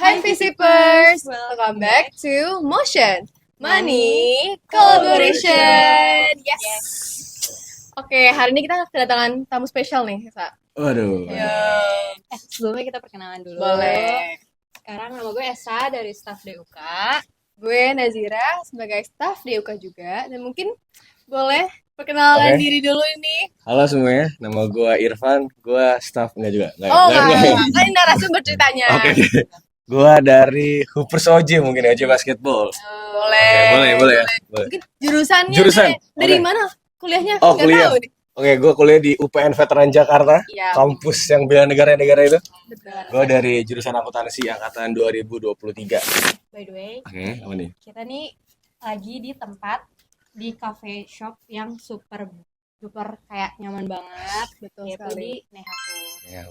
Hi Visipers, welcome back to Motion Money Collaboration. Yes. Oke, hari ini kita kedatangan tamu spesial nih, Sa. Waduh. Sebelumnya kita perkenalan dulu. Boleh. Sekarang nama gue Esa dari staff DUK. Gue Nazira sebagai staff DUK juga, dan mungkin boleh perkenalan Oke. diri dulu ini. Halo semuanya, nama gue Irfan, gue staff enggak juga. Kan ini narasumber ceritanya. Oke. Gue dari Hoopers OJ mungkin OJ basketball. Boleh. Boleh ya. Boleh. Mungkin jurusannya Jurusan, dari oke. mana? Kuliahnya? Oh, Nggak kuliah. tahu nih. Oke, gue kuliah di UPN Veteran Jakarta, Iya. kampus yang bela negara-negara itu. Betul. Gue dari jurusan akuntansi angkatan 2023. By the way, Oke, apa nih? kita nih lagi di tempat di cafe shop yang super duper kayak nyaman banget. Betul Yaitu sekali. di Nehaku. Ya,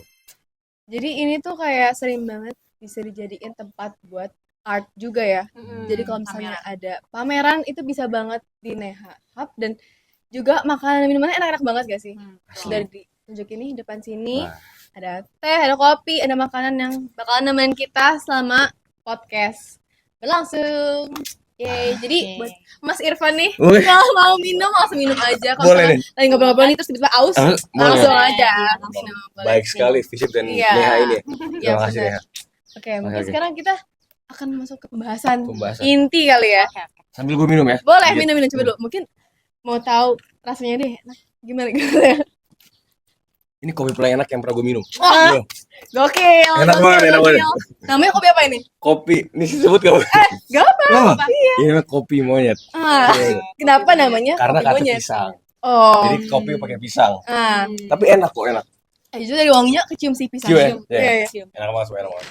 Jadi ini tuh kayak sering banget bisa dijadiin tempat buat art juga ya. Jadi kalau misalnya ada pameran itu bisa banget di Neha Hub, dan juga makanan dan minumannya enak-enak banget gak sih? Asli. Dari ditunjuk ini depan sini Wah. ada teh, ada kopi, ada makanan yang bakalan nemenin kita selama podcast berlangsung. Yeay, jadi Oke. buat Mas Irfan nih, Wih. kalau mau minum langsung minum aja. Kalau Boleh misalnya lagi ngobrol-ngobrol nih terus tiba-tiba aus, Boleh. langsung aja Langsung. minum. Boleh. Baik sekali Visip dan Iya. Neha ini. Iya, Terima kasih benar. Neha. Oke, mungkin Oke. sekarang kita akan masuk ke pembahasan Pembahasan. inti kali ya. Oke. Sambil gue minum ya. Boleh Dikit. minum-minum coba dulu. Mungkin mau tahu rasanya deh. Nah, gimana? Ini kopi paling enak yang pernah gue minum. Wah, Iya. gokil. Enak gokil, banget, enak gokil. banget. Namanya kopi apa ini? Kopi, ini sebut gak? Gak apa. Ini kopi monyet. Ah, kenapa namanya Karena kopi kata monyet? pisang. Oh. Jadi kopi pakai pisang. Ah, Tapi enak kok, enak. justru dari wanginya kecium si pisang. Cium ya? Iya, iya. Siap. Enak banget, enak banget.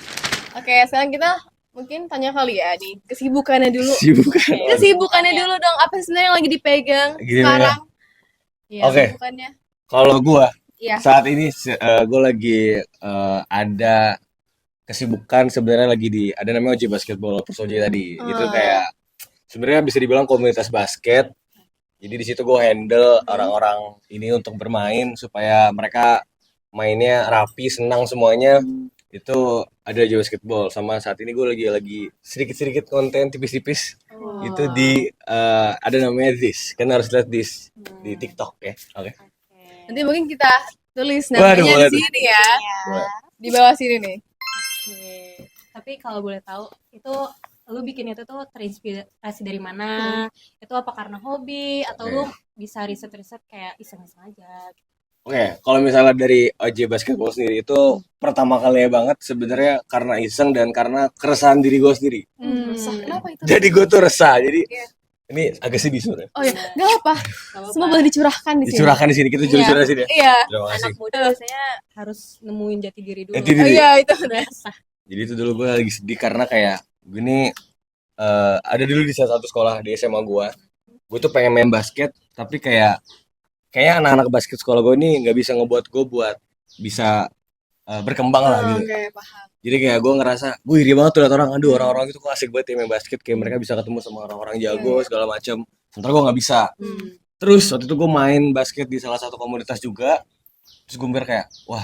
Oke, sekarang kita mungkin tanya kali ya nih kesibukannya dulu. Sibuk kan? Kesibukannya dulu dong. Apa sebenarnya yang lagi dipegang Gini, sekarang? Iya, Oke. kesibukannya. Kalau gue Iya. saat ini gue lagi ada kesibukan sebenarnya lagi ada namanya OJ Basketball Hoopers OJ tadi. Itu kayak sebenarnya bisa dibilang komunitas basket. Jadi di situ gue handle orang-orang ini untuk bermain supaya mereka mainnya rapi, senang semuanya. Itu ada OJ Basketball. Sama saat ini gue lagi sedikit-sedikit konten tipis-tipis. Itu di ada namanya This. Kan harus lihat This di TikTok ya. Oke. Nanti mungkin kita tulis Waduh, namanya boleh di sini ya. Boleh. Di bawah sini nih. Oke. Tapi kalau boleh tahu, itu lu bikin itu tuh terinspirasi dari mana? Itu apa karena hobi atau lu bisa riset-riset kayak iseng-iseng aja? Oke, kalau misalnya dari OJ Basketball sendiri itu pertama kalinya banget sebenarnya karena iseng dan karena keresahan diri gue sendiri. Resah. Kenapa itu? Jadi gue tuh resah. Jadi Iya. ini agak sedih sebenarnya. Oh ya, nggak apa. Semua boleh dicurahkan di sini. Dicurahkan di sini, kita curah-curah di sini ya. Iya. Terima kasih. Anak muda biasanya harus nemuin jati diri dulu. Jati Oh diri. iya, itu benar. Jadi itu dulu gue lagi sedih karena kayak gini ada dulu di salah satu sekolah di SMA gue. Gue tuh pengen main basket, tapi kayaknya anak-anak basket sekolah gue ini nggak bisa ngebuat gue buat bisa berkembang lah gitu. Oke, paham. Jadi kayak gue ngerasa, gue iri banget tuh liat orang, aduh orang-orang itu kok asik banget ya main basket, kayak mereka bisa ketemu sama orang-orang jago segala macam. Sementara gue nggak bisa. Terus waktu itu gue main basket di salah satu komunitas juga, terus gue mikir kayak, wah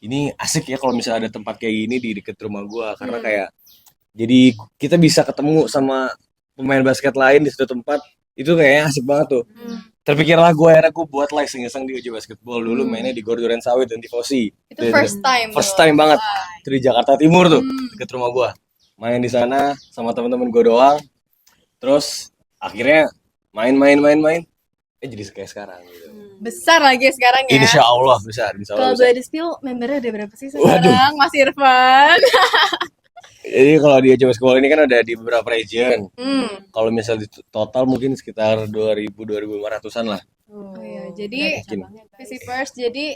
ini asik ya kalau misalnya ada tempat kayak gini di deket rumah gue, karena kayak jadi kita bisa ketemu sama pemain basket lain di satu tempat, itu kayaknya asik banget tuh. Terpikirlah akhirnya gue buat lah iseng-iseng di OJ Basketball dulu mainnya di Gor Duren Sawit dan Tifosi. Itu first time. First tuh. time banget. Wah. Itu di Jakarta Timur tuh, deket rumah gua. Main di sana sama teman-teman gua doang. Terus akhirnya main. Jadi kayak sekarang gitu. Besar lagi sekarang ya. Insya Allah besar, insya Kalau Allah besar. boleh di-spill, membernya ada berapa sih sekarang, Mas Irfan? Jadi kalau di OJ Basketball ini kan ada di beberapa region. Hmm. Kalau misal di total mungkin sekitar 2.000-2.500-an lah. Oh iya, jadi Mungkin. Visipers, jadi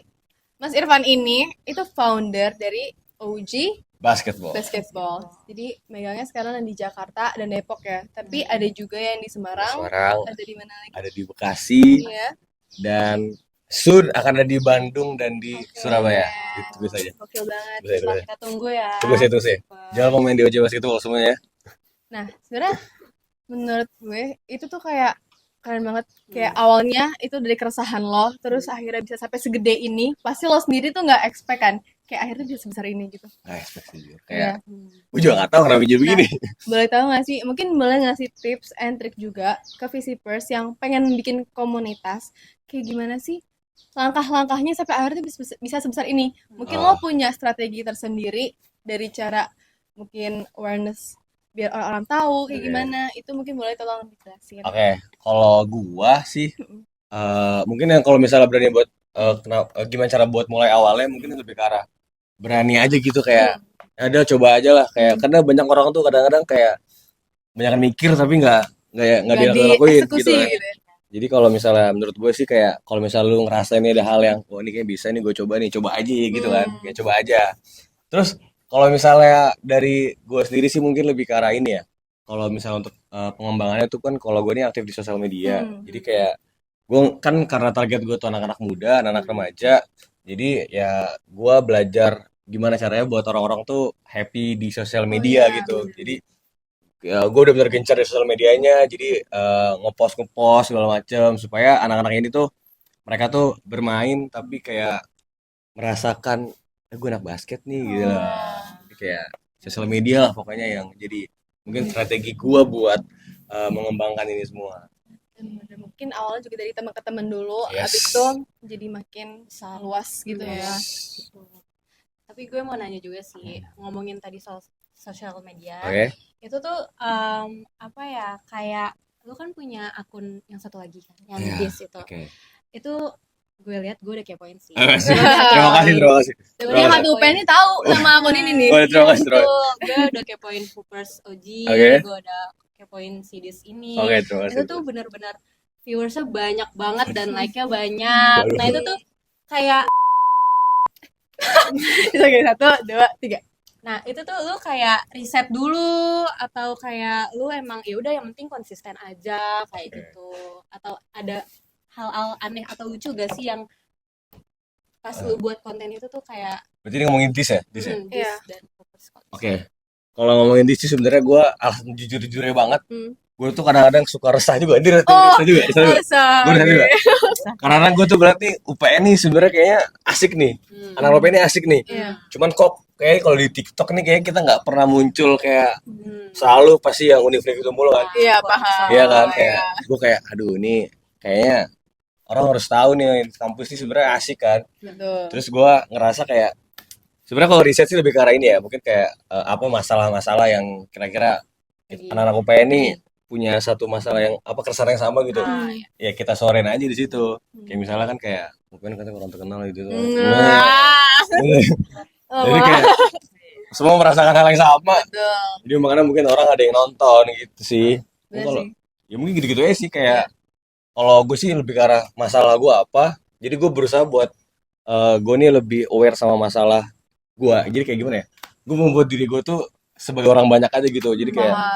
Mas Irfan ini itu founder dari OG Basketball. Basketball. Jadi megangnya sekarang di Jakarta dan Depok ya. Tapi ada juga yang di Semarang. Semarang, Ada di mana lagi? ada di Bekasi, Iya. dan soon akan ada di Bandung dan di Surabaya. Itu saja. Gokil banget. Bisa. Kita tunggu ya. Tunggu sih. Jangan lupa main di OJ Basketball semuanya ya. Nah, sebenarnya menurut gue itu tuh kayak keren banget. Kayak awalnya itu dari keresahan lo, terus akhirnya bisa sampai segede ini. Pasti lo sendiri tuh nggak expect kan, kayak akhirnya bisa sebesar ini gitu. Nggak expect sih jujur. Iya. Kayak gue juga nggak tahu kenapa jadi begini. Boleh tahu nggak sih, mungkin boleh ngasih tips and trick juga ke Visipers yang pengen bikin komunitas, kayak gimana sih langkah-langkahnya sampai akhirnya bisa sebesar ini. Mungkin lo Oh. punya strategi tersendiri dari cara mungkin awareness biar orang-orang tahu kayak Oke. gimana. Itu mungkin boleh tolong dijelasin. Oke, kalau gua sih mungkin yang kalau misalnya berani buat gimana cara buat mulai awalnya mungkin lebih ke arah berani aja gitu kayak ada coba aja lah kayak karena banyak orang tuh kadang-kadang kayak banyak mikir tapi nggak Nggak dilakuin gitu dieksekusi kan. gitu ya. Jadi kalau misalnya menurut gue sih kayak kalau misalnya lu ngerasa ini ada hal yang oh ini kayak bisa nih gue coba nih coba aja gitu kan kayak coba aja. Terus kalau misalnya dari gue sendiri sih mungkin lebih ke arah ini ya. Kalau misalnya untuk pengembangannya tuh kan kalau gue ini aktif di sosial media. Jadi kayak gue kan karena target gue tuh anak-anak muda, anak-anak remaja. Jadi ya gue belajar gimana caranya buat orang-orang tuh happy di sosial media gitu. Jadi ya gue udah bener gencar di sosial medianya. Jadi ngepost segala macem supaya anak-anak ini tuh mereka tuh bermain tapi kayak merasakan gue anak basket nih gitu lah. Jadi kayak sosial media lah pokoknya yang jadi mungkin strategi gue buat mengembangkan ini semua. Dan mungkin awalnya juga dari teman ke teman dulu, Yes. abis itu jadi makin luas gitu ya. Gitu. Tapi gue mau nanya juga sih, ngomongin tadi soal sosial media, Oke. itu tuh apa ya, kayak lu kan punya akun yang satu lagi kan, yang Iya, Dis itu. Oke. Itu gue lihat gue udah kepoin sih. Terima kasih, terima kasih. Sebenarnya Terima Hati UPN ini tahu nama akun ini nih. Oh, terima kasih, terima kasih. Tuh, gue udah kepoin Hoopers OG, Oke. gue udah kepoin si Dis ini. Oke, terima kasih. Itu tuh benar-benar viewersnya banyak banget dan like-nya banyak. Nah itu tuh kayak, Oke, 1, 2, 3. nah itu tuh lu kayak riset dulu atau kayak lu emang ya udah yang penting konsisten aja kayak gitu. Atau ada hal-hal aneh atau lucu gak sih yang pas lu buat konten itu tuh kayak Berarti ini ngomongin dis ya? Dis ya? Dis Iya. dan Hoopers College. Oke. Kalau ngomongin dis sih sebenarnya gue alasan jujur-jujurnya banget. Gue tuh kadang-kadang suka resah juga. Ini resah juga. Resah juga. Gue resah juga. Karena gue tuh berarti UPN nih sebenarnya kayaknya asik nih. Anak UPN ini asik nih. Iya. Cuman kok kayak kalau di TikTok nih kayak kita nggak pernah muncul kayak selalu pasti yang univ itu mulu kan. Iya, paham. Iya kan kayak gue kayak aduh ini kayaknya orang harus tahu nih kampus ini sebenarnya asik kan. Betul. Terus gue ngerasa kayak sebenarnya kalau riset sih lebih ke arah ini ya mungkin kayak apa masalah-masalah yang kira-kira anak-anak UPN ini punya satu masalah yang apa keresahan yang sama gitu. Ya kita sorein aja di situ. Kayak misalnya kan kayak UPN katanya orang terkenal gitu. Jadi kayak semua merasakan hal yang sama. Betul. Jadi makanya mungkin orang ada yang nonton gitu sih. Bener Kalau sih. ya mungkin gitu-gitu aja sih kayak kalau gue sih lebih ke arah masalah gue apa. Jadi gue berusaha buat gue nih lebih aware sama masalah gue. Jadi kayak gimana ya? Gue membuat diri gue tuh sebagai orang banyak aja gitu. Jadi kayak Bahwa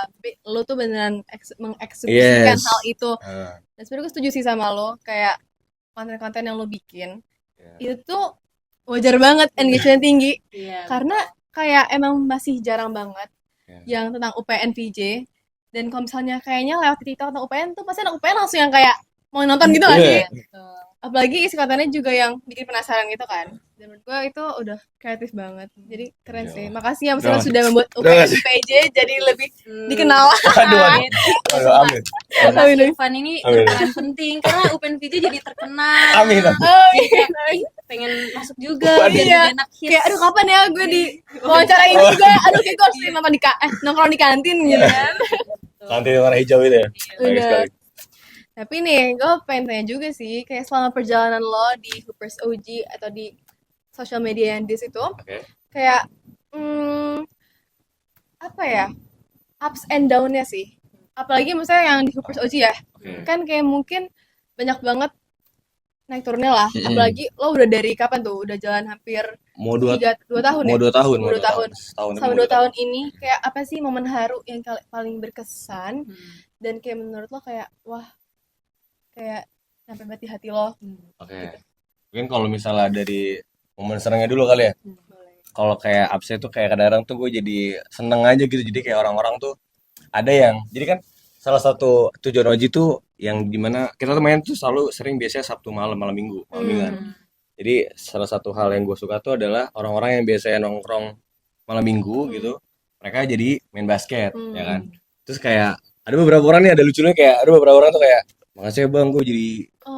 lo tuh beneran mengeksekusikan Yes. hal itu. ah, Dan sebenarnya gue setuju sih sama lo, kayak konten-konten yang lo bikin itu tuh wajar banget engagement tinggi. Iya. Karena kayak emang masih jarang banget Ya. yang tentang UPN VJ. Dan kalau misalnya kayaknya lewat TikTok tentang UPN tuh pasti anak UPN langsung yang kayak mau nonton gitu gak Iya. sih? Betul. Apalagi isi kontennya juga yang bikin penasaran gitu kan. Dan menurut gue itu udah kreatif banget. Jadi keren sih. Makasih ya Terima misalnya sudah membuat Terima UPN kasih. VJ jadi lebih dikenal. Aduh, aduh, aduh, amin. Mas Amin. Irfan ini Amin. berperan penting karena Open VJ jadi terkenal. Amin. Oh iya. Pengen masuk juga Waduh. biar Iya. jadi anak hits. Kayak aduh kapan ya gue di wawancara ini juga. Aduh kayak gue harus nonton di nongkrong di kantin gitu kan. Kantin warna hijau itu ya. Bagus Udah. sekali. Tapi nih, gue pengen tanya juga sih, kayak selama perjalanan lo di Hoopers OG atau di sosial media yang di situ, Oke. kayak apa ya, ups and down-nya sih. Apalagi misalnya yang di Hoopers OG ya, Oke. kan kayak mungkin banyak banget naik turunnya lah. Apalagi lo udah dari kapan tuh? Udah jalan hampir Mau 2 dua tahun mau ya? 2 tahun, Mau 2 tahun. Setahun Selama mau 2 2 tahun ini, kayak apa sih momen haru yang paling berkesan? Dan kayak menurut lo kayak, wah, kayak sampai banget di hati lo. Oke. Mungkin kalau misalnya dari momen senangnya dulu kali ya. Boleh. Kalau kayak upset tuh kayak kadang-kadang tuh gue jadi seneng aja gitu. Jadi kayak orang-orang tuh ada yang jadi kan salah satu tujuan Oji tuh yang dimana kita tuh main tuh selalu sering biasanya Sabtu malam, malam Minggu, malam mingguan. Jadi salah satu hal yang gue suka tuh adalah orang-orang yang biasanya nongkrong malam Minggu gitu, mereka jadi main basket, ya kan. Terus kayak ada beberapa orang nih, ada lucunya kayak ada beberapa orang tuh kayak makasih ya bang, gue jadi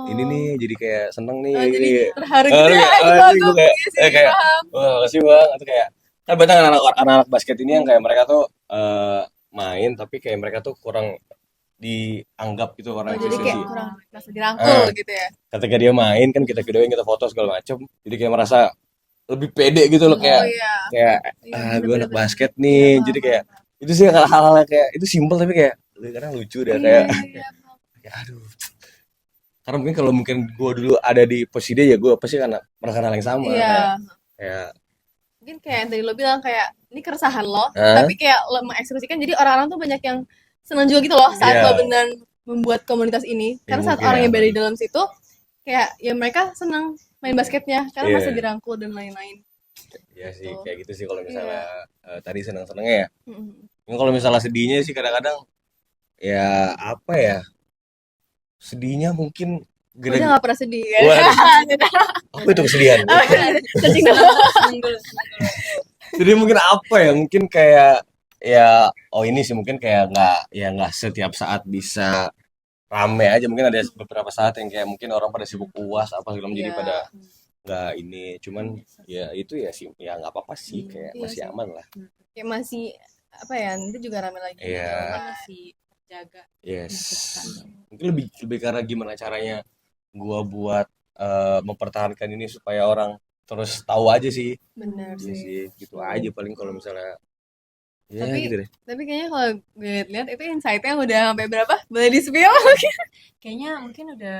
ini nih, jadi kayak seneng nih, Oh, jadi gini. terharu Ah, gitu lu ya. kayak, Itu ah, aku gue kayak, iya sih, kayak, paham. wah makasih bang, atau kayak kan banyak anak-anak basket ini yang kayak mereka tuh main tapi kayak mereka tuh kurang dianggap gitu Oh, orang jadi kayak apresiasi. kurang merasa dirangkul Ah, gitu ya. ketika dia main kan kita videoin, kita foto segala macem, jadi kayak merasa lebih pede gitu loh, Oh kayak iya. kayak Iya, gue anak bener-bener. basket Iya, nih, paham, jadi paham, kayak paham. itu sih hal-hal yang kayak itu simpel tapi kayak kadang lucu deh, Iya, kayak iya, iya, paham. kayak aduh, karena mungkin kalau mungkin gue dulu ada di posisi dia ya gue pasti karena merasakan hal yang sama, Iya. kayak Mungkin kayak yang tadi lo bilang kayak ini keresahan lo, Hah? tapi kayak lo mengekspresikan jadi orang-orang tuh banyak yang senang juga gitu loh saat Iya, lo benar membuat komunitas ini. ya Karena saat mungkin orang ya, yang berada di dalam situ kayak ya mereka senang main basketnya karena iya merasa dirangkul dan lain-lain iya sih gitu. kayak gitu sih kalau misalnya Iya. tadi senang-senangnya ya. Mm-mm. Ini kalau misalnya sedihnya sih kadang-kadang ya apa ya, sedihnya mungkin Oh, dia gara nggak pernah sedih kan? waduh, apa itu kesedihan? Searching dulu. Seneng dulu. Jadi mungkin apa ya? Mungkin kayak ya oh ini sih mungkin kayak nggak setiap saat bisa rame aja. Mungkin ada beberapa saat yang kayak mungkin orang pada sibuk UAS apa segala macam, jadi Iya, pada nggak ini. Cuman ya itu ya sih ya nggak apa-apa sih, kayak iya masih sih. aman lah. Kayak masih apa ya? Nanti juga rame lagi. Iya, Kita masih jaga yes. depan. Mungkin lebih lebih karena gimana caranya gua buat mempertahankan ini supaya orang terus tahu aja sih. Bener Iya sih. sih, gitu aja paling kalau misalnya ya Tapi gitu deh. tapi kayaknya kalau gue lihat itu insight-nya udah sampai berapa? Boleh di-spill? Kayaknya mungkin udah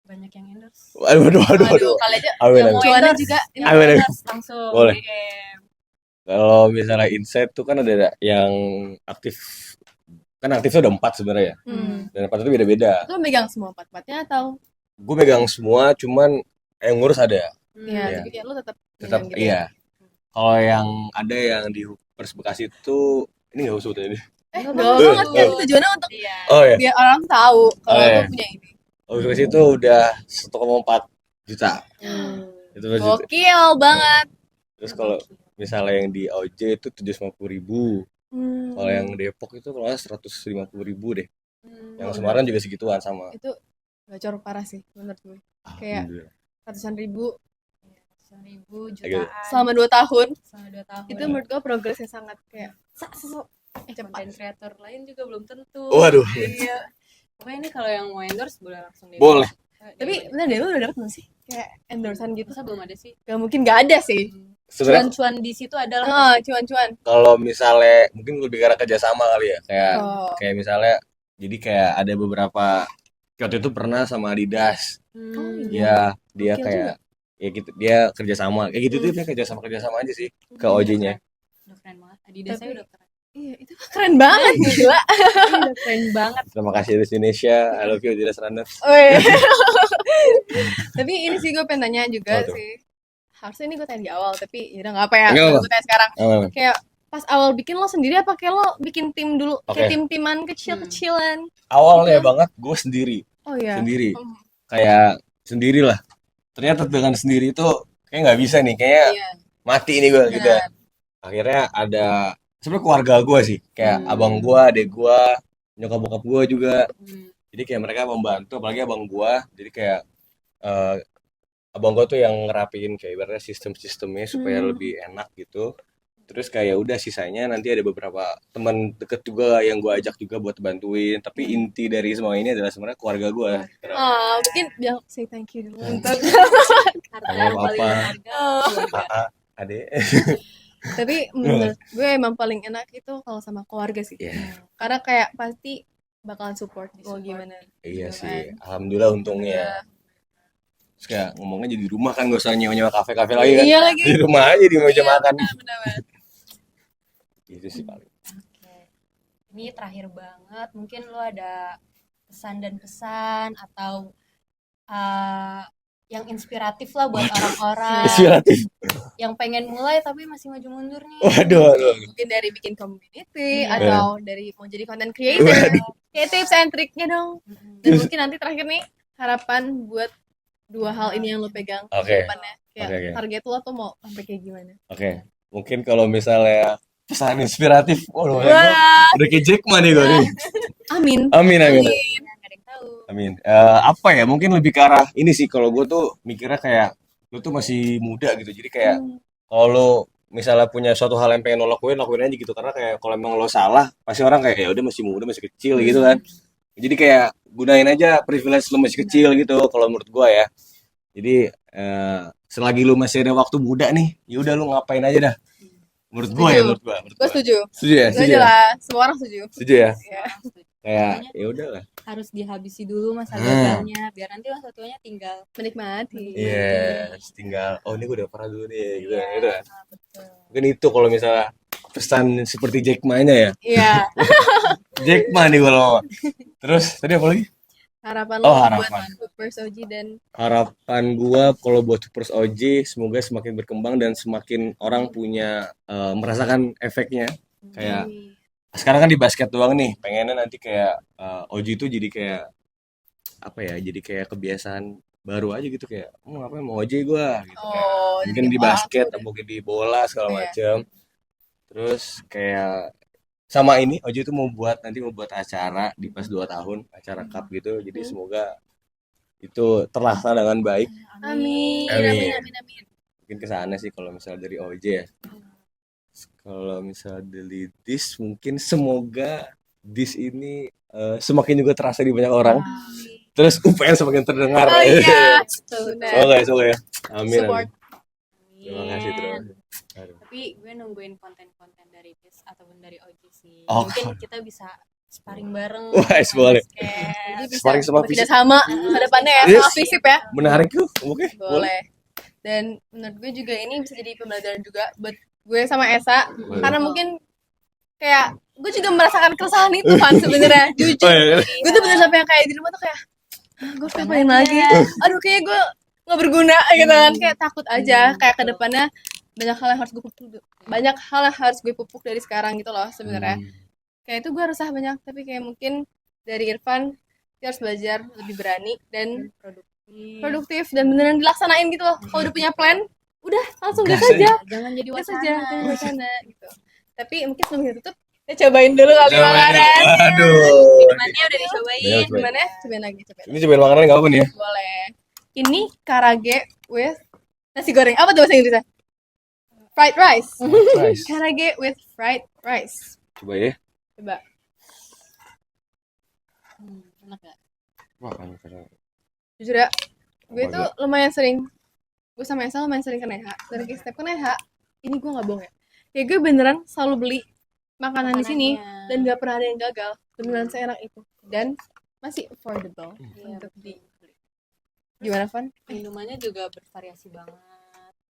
banyak yang endorse. Waduh, waduh, waduh, Waduh, waduh. kali aja Amin, Yang amin. mau cuannya endorse, juga yang Amin, mau amin. endorse langsung Boleh. DM. Kalau misalnya insight tuh kan ada yang aktif, kan aktifnya udah 4 sebenarnya ya. Dan 4 itu beda-beda. Lo megang semua empat-empatnya atau? Gue megang semua, cuman yang ngurus ada. Iya, Iya. tapi kayak lo tetap Tetap megang gitu ya? iya. Kalau yang ada yang di Hoopers Bekasi itu ini nggak usah tadi. Enggak Gak bagus. banget kan tujuannya untuk Iya. Oh ya, biar orang tahu kalau Oh, lo iya. punya ini. Hoopers Bekasi itu udah 1,4 juta. Itu berarti. Gokil banget. Terus kalau misalnya yang di OJ itu 750.000. Kalau yang Depok itu kalau nggak salah 150.000 deh. Yang Semarang juga segituan sama. Itu gacor parah sih menurut gue. Kayak Alhamdulillah. ratusan ribu 100.000 Oke. jutaan selama 2 tahun. selama 2 tahun. Itu menurut gue progresnya sangat kayak cepat. Konten kreator lain juga belum tentu. Waduh. Iya. Pokoknya ini kalau yang mau endorse boleh langsung DM. Boleh. Tapi bener deh, lo udah dapet belum sih? Kayak endorsean gitu? masa belum ada sih? Gak mungkin gak ada sih. Sebenarnya Cuan-cuan di situ adalah Ah, cuan-cuan. kalau misalnya mungkin lebih karena kerjasama kali ya, kayak Oh. kayak misalnya jadi kayak ada beberapa waktu itu pernah sama Adidas. Ya dia Gokil kayak ya gitu, dia kerjasama kayak gitu tuh, dia kerjasama aja sih ke OJ-nya. udah keren banget. Adidas saya Tapi- udah keren. Iya, itu keren banget gila. Udah keren banget. Terima kasih Adidas Indonesia, I love you Adidas Runners. Weh. Tapi ini sih gue pengen tanya juga Apa tuh? sih. Harusnya ini gue tanya di awal, tapi yaudah nggak apa ya. Nggak apa. Gue tanya sekarang. Oh, Kayak pas awal bikin lo sendiri apa kayak lo bikin tim dulu? Oke. Kayak tim-timan kecil-kecilan. awalnya banget gue sendiri, Oh iya. sendiri, kayak sendirilah. Ternyata dengan sendiri itu kayak nggak bisa nih, kayak Iya. mati ini gue gitu. Benar. Akhirnya ada sebenarnya keluarga gue sih, kayak abang gue, adek gue, nyokap bokap gue juga. Jadi kayak mereka membantu, apalagi abang gue. Jadi kayak eh, abang gue tuh yang ngerapiin kayak ibaratnya sistem-sistemnya supaya lebih enak gitu. Terus kayak udah sisanya nanti ada beberapa teman deket juga yang gue ajak juga buat bantuin. Tapi inti dari semua ini adalah sebenarnya keluarga gue. Ah, mungkin bilang say thank you dulu untuk. Harta Nggak yang paling apa-apa. berharga keluarga. Adek. Tapi menurut gue emang paling enak itu kalau sama keluarga sih. Iya. Karena kayak pasti bakalan support mau gimana. Iya gitu sih, kan. alhamdulillah untungnya. Terus kayak ngomongnya jadi di rumah kan, gak usah nyewa-nyewa kafe-kafe lagi kan. Iya lagi. Di rumah aja di meja makan. Benar-benar. Gitu sih paling. Oke. Ini terakhir banget, mungkin lo ada pesan dan pesan atau yang inspiratif lah buat orang-orang Inspiratif. yang pengen mulai tapi masih maju mundur nih. Waduh, waduh. Mungkin dari bikin community Iya. atau dari mau jadi content creator. Kayak tips and triknya dong. Dan mungkin nanti terakhir nih harapan buat dua hal ini yang lo pegang ke Oke. depannya. Kayak Oke, oke. target lo tuh mau sampai kayak gimana? Oke, mungkin kalau misalnya pesan inspiratif, waduh, Wah, udah kayak Jack Ma nih gue nih. amin. Amin, amin, Nggak ada yang tahu. amin. Apa ya? Mungkin lebih ke arah ini sih. Kalau gue tuh mikirnya kayak lu tuh masih muda gitu. Jadi kayak kalau lu misalnya punya suatu hal yang pengen lo lakuin aja gitu. Karena kayak kalau emang lo salah, pasti orang kayak ya udah masih muda, masih kecil gitu kan. Jadi kayak gunain aja privilege lo masih kecil gitu. Kalau menurut gue ya. Jadi selagi lu masih ada waktu muda nih, ya udah lu ngapain aja dah. Menurut gua ya, Setuju. menurut gua. Gue setuju. Setuju ya, Gue setuju aja ya. lah. Semua orang setuju. Setuju ya. Ya. Kayak ya udahlah. Harus dihabisi dulu masa gagalnya biar nanti masa tuanya tinggal Menikmati. Iya, tinggal oh ini gua udah pernah dulu nih gitu kan. Gitu kan. betul. Mungkin itu kalau misalnya pesan seperti Jack Ma-nya ya. Iya. Jack Ma nih kalau. Terus tadi apa lagi? Harapan Oh, lo harapan. buat Super Soji dan Harapan gua kalau buat Super OJ semoga semakin berkembang dan semakin orang punya merasakan efeknya. Kayak sekarang kan di basket doang nih, pengennya nanti kayak OJ itu jadi kayak apa ya? Jadi kayak kebiasaan baru aja gitu kayak, ngapain mau OJ gua gitu kayak. Mungkin jadi di wah, basket, udah. mungkin di bola segala Iya. macam. Terus kayak sama ini OJ itu mau buat acara di pas 2 tahun, acara cup gitu. Jadi semoga itu terlaksana dengan baik. Amin. Amin. Amin. Amin. Amin. Mungkin ke sana sih kalau misalnya dari OJ ya. Kalau misalnya dari Dis mungkin semoga Dis ini semakin juga terasa di banyak orang. Terus UPN semakin terdengar. Oh iya. Semoga ya, semoga ya. Amin. Support. Amin. Terima kasih terus. Aduh. Tapi gue nungguin konten-konten dari Bis ataupun dari OG sih. Oh. Mungkin kita bisa sparring bareng. Wah, boleh. Jadi bisa Sparring sama bekerja fisik. sama ke depannya ya, Yes. sama fisip ya. Menarik tuh. Oke. Boleh. Dan menurut gue juga ini bisa jadi pembelajaran juga buat gue sama Esa. Karena mungkin kayak gue juga merasakan keresahan itu kan sebenarnya. Jujur. Oh, iya. Gue tuh bener sampai yang kayak di rumah tuh kayak, gue pengen main lagi. Aduh kayaknya gue nggak berguna gitu kan. Kayak takut aja. Kayak ke depannya banyak hal yang harus gue pupuk. Banyak hal yang harus gue pupuk dari sekarang gitu loh sebenarnya. Kayak itu gue resah banyak. Tapi kayak mungkin dari Irfan dia harus belajar lebih berani dan produktif dan beneran dilaksanain gitu loh. Kalau udah punya plan, udah langsung gas aja. Jangan jadi Gas wacana. aja, jangan wacana gitu. Tapi mungkin sebelum kita tutup, kita cobain dulu kali makanan. Aduh. Minumannya udah dicobain. Cobain. Gimana? Cobain lagi, cobain. Ini cobain makanan nggak apa nih ya? Boleh. Ini karage with nasi goreng. Apa tuh bahasa Inggrisnya? Fried rice. Nice. Karage with fried rice. Coba ya. Coba. Enak gak? Wah, kan. Jujur ya, gue Apa tuh lumayan sering, gue sama Esa lumayan sering ke Neha. Dan kayak setiap ke Neha, ini gue nggak bohong ya. Ya gue beneran selalu beli makanan di sini dan gak pernah ada yang gagal. Beneran seenak itu dan masih affordable untuk dibeli. Gimana Van? Minumannya juga bervariasi banget.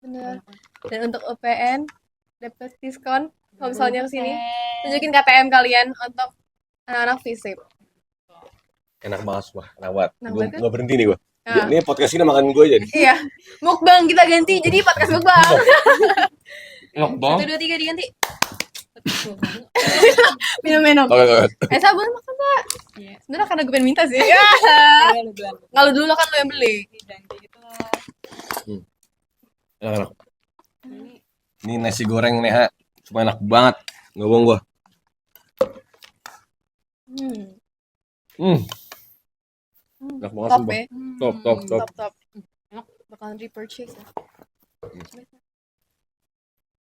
Bener. Dan untuk UPN dapat diskon kalau misalnya kesini. Tunjukin KTM kalian untuk anak-anak fisip. Enak banget semua, enak banget. Enak Gue banget. nggak berhenti nih gue. Nah. Ini podcast ini makan gue jadi. Iya, mukbang kita ganti jadi podcast mukbang. Enak 1, 2, 3 diganti. Minum-minum. Oke. Esa boleh makan Pak? Iya. Sebenarnya karena gue pengen minta sih. Kalau dulu kan lo yang beli. Gitu lah. Enak. Ini nasi goreng Neha, cuma enak banget. Nggak bohong gue. Enak banget Top sumpah. ya. Top. Enak. Bakalan repurchase ya.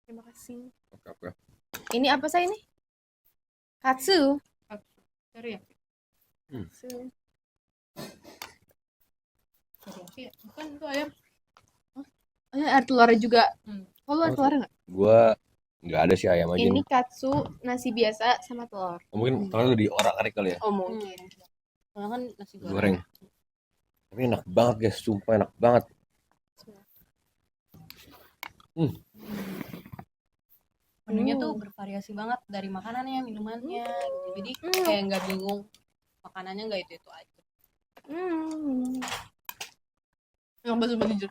Terima kasih. Oke. Ini apa saya ini? Katsu. Sorry ya. Katsu. Bukan itu ayam. Ini ada telurnya juga. Oh, lu ada telurnya nggak? Gue nggak ada sih ayam aja. Ini katsu nasi biasa sama telur. Mungkin kalau di orak-arik kali ya. Oh mungkin. Soalnya kan nasi Goreng. Tapi enak banget guys, sumpah enak banget. Menunya tuh bervariasi banget dari makanannya, minumannya gitu. Jadi kayak nggak bingung makanannya nggak itu aja. Enak banget sumpah jujur.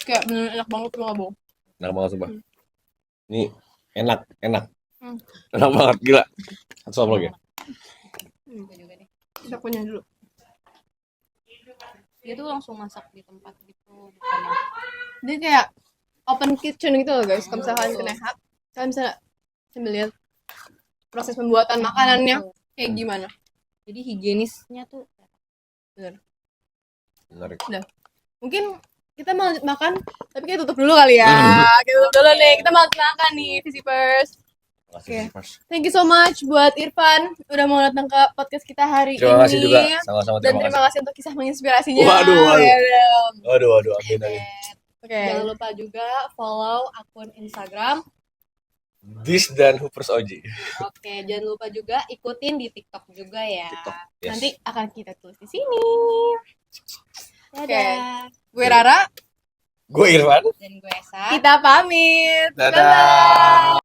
Kayak bener enak banget gue nggak bohong. Enak banget sumpah. Ini enak. Enak banget, gila. Satu lagi. Gue juga Kita punya dulu. Dia tuh langsung masak di tempat gitu, bukannya. Dia kayak open kitchen gitu loh guys. Kalau misalkan ke Neha, kalian bisa sambil lihat proses pembuatan makanannya kayak gimana. Jadi higienisnya tuh Bener. Menarik. Mungkin kita mau lanjut makan, tapi kita tutup dulu kali ya. Kita tutup dulu nih. Kita mau lanjut makan nih, Visipers. Makasih, Mas. Thank you so much buat Irfan udah mau datang ke podcast kita hari Terima ini. kasih juga. Sama-sama Dan terima terima kasih. kasih untuk kisah menginspirasinya. Waduh, waduh. Ya, udah. Waduh, amin amin. Oke. Jangan lupa juga follow akun Instagram. This dan Hoopers Oji. Oke, jangan lupa juga ikutin di TikTok juga ya. TikTok. Yes. Nanti akan kita tulis di sini. Dadah. Gue Rara, Gue Irfan. Dan gue Esa. kita pamit. Dadah. Bye-bye.